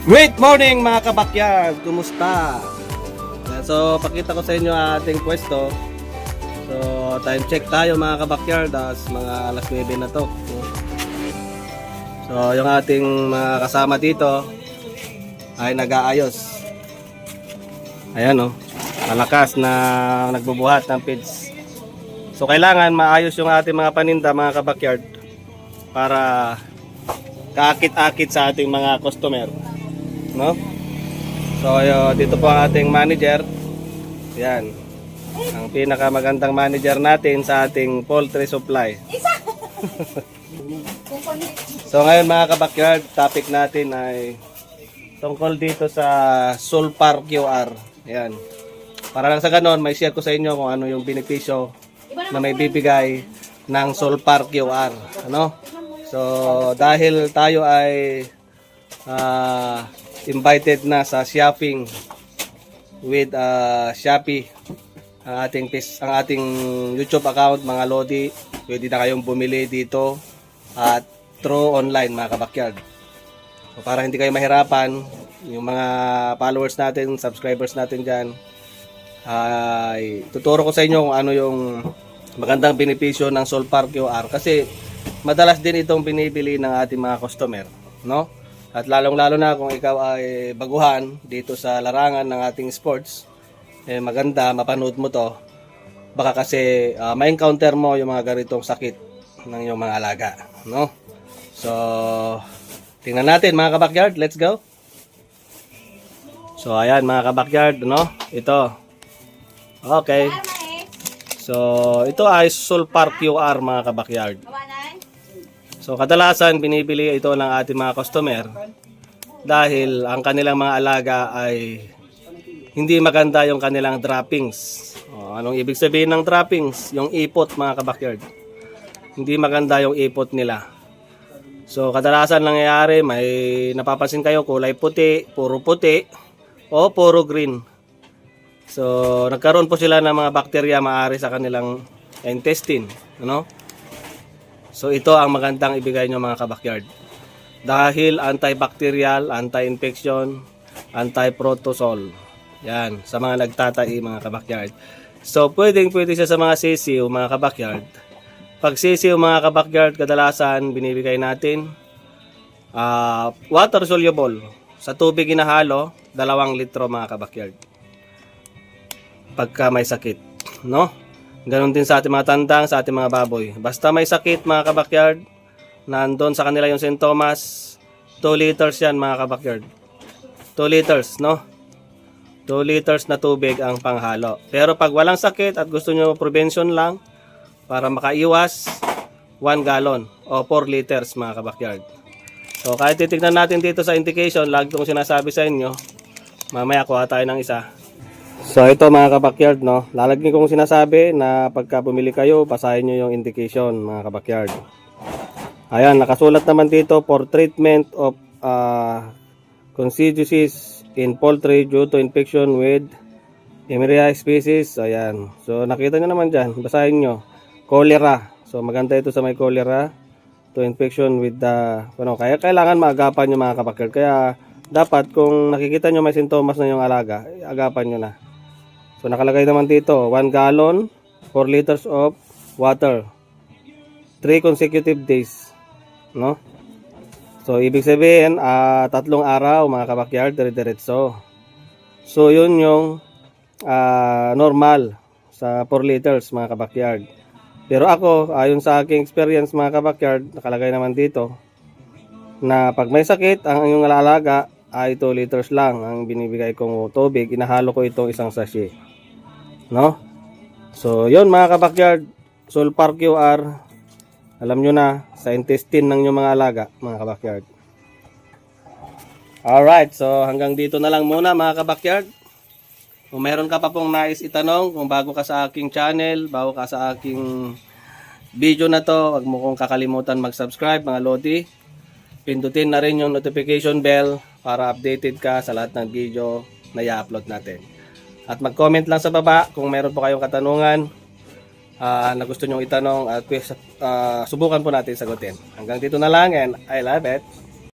Great morning mga kabakyard! Kumusta? So, pakita ko sa inyo ang ating pwesto. So, time check tayo mga kabakyard. Mga alas 9 na to. So, yung ating mga kasama dito ay nag-aayos. Ayan o. Malakas na nagbubuhat ng feeds. So, kailangan maayos yung ating mga paninda mga kabakyard para kaakit-akit sa ating mga customer. No? So dito po ang ating manager. Yan. Ang pinakamagandang manager natin sa ating poultry supply. So ngayon mga kabakyard, topic natin ay tungkol dito sa Sulpar QR. Yan. Para lang sa ganon, may share ko sa inyo kung ano yung benepisyo na may bibigay ng Sulpar QR. Ano? So dahil tayo ay invited na sa shopping with Shopee ang ating YouTube account mga lodi. Pwede na kayong bumili dito at through online mga kabakyard. So para hindi kayo mahirapan, yung mga followers natin, subscribers natin dyan, ay tuturo ko sa inyo kung ano yung magandang benepisyo ng Sulpar QR kasi madalas din itong binibili ng ating mga customer, no? At lalong-lalo na kung ikaw ay baguhan dito sa larangan ng ating sports, maganda, mapanood mo to. Baka kasi ma-encounter mo yung mga ganitong sakit ng iyong mga alaga. No? So, tingnan natin mga kabakyard. Let's go. So, ayan mga kabakyard. No? Ito. Okay. So, ito ay Sulpar QR mga kabakyard. So kadalasan binibili ito ng ating mga customer dahil ang kanilang mga alaga ay hindi maganda yung kanilang droppings. Anong ibig sabihin ng droppings? Yung ipot mga kabakyard. Hindi maganda yung ipot nila. So kadalasan nangyayari may napapansin kayo kulay puti o puro green. So nagkaroon po sila ng mga bakterya maaari sa kanilang intestine, ano? So ito ang magandang ibigay nyo mga kabakyard. Dahil antibacterial, anti-infection, anti-protozol. Yan, sa mga nagtatai mga kabakyard. So pwede siya sa mga sisiw mga kabakyard. Pag sisiw mga kabakyard, kadalasan binibigay natin water soluble. Sa tubig inahalo, 2 litro mga kabakyard. Pagka may sakit, no? Ganon din sa ating mga tandang, sa ating mga baboy. Basta may sakit mga kabakyard, nandun sa kanila yung sintomas, 2 liters yan mga kabakyard. 2 liters, no? 2 liters na tubig ang panghalo. Pero pag walang sakit at gusto nyo prevention lang, para makaiwas, 1 gallon o 4 liters mga kabakyard. So kahit titignan natin dito sa indication, lagi kong sinasabi sa inyo, mamaya kuha tayo ng isa. So ito mga kabakyard, no, lalagyan kong sinasabi na pagka bumili kayo, basahin nyo yung indication mga kabakyard. Ayan, nakasulat naman dito for treatment of contagious in poultry due to infection with Emeria species. Ayan, so nakita nyo naman dyan, basahin nyo, cholera. So maganda ito sa may cholera to infection with the kaya kailangan maagapan nyo mga kabakyard. Kaya dapat kung nakikita nyo may sintomas na yung alaga, agapan nyo na. So nakalagay naman dito, 1 gallon, 4 liters of water, 3 consecutive days, no? So ibig sabihin, 3 araw mga kabakyard, dire-diretso. So yun yung normal sa 4 liters mga kabakyard. Pero ako, ayon sa aking experience mga kabakyard, nakalagay naman dito na pag may sakit ang inyong alaga ay 2 liters lang ang binibigay kong tubig. Inahalo ko itong isang sachet, no? So yun mga kabakyard, Sulpar QR, alam nyo na, sa intestine ng inyong mga alaga mga kabakyard. Alright, so hanggang dito na lang muna mga kabakyard. Kung meron ka pa pong nais itanong, kung bago ka sa aking channel, bago ka sa aking video na to, wag mo kong kakalimutan mag-subscribe mga lodi. Pindutin na rin yung notification bell para updated ka sa lahat ng video na i-upload natin. At mag-comment lang sa baba kung meron po kayong katanungan na gusto nyong itanong at subukan po natin sagutin. Hanggang dito na lang and I love it.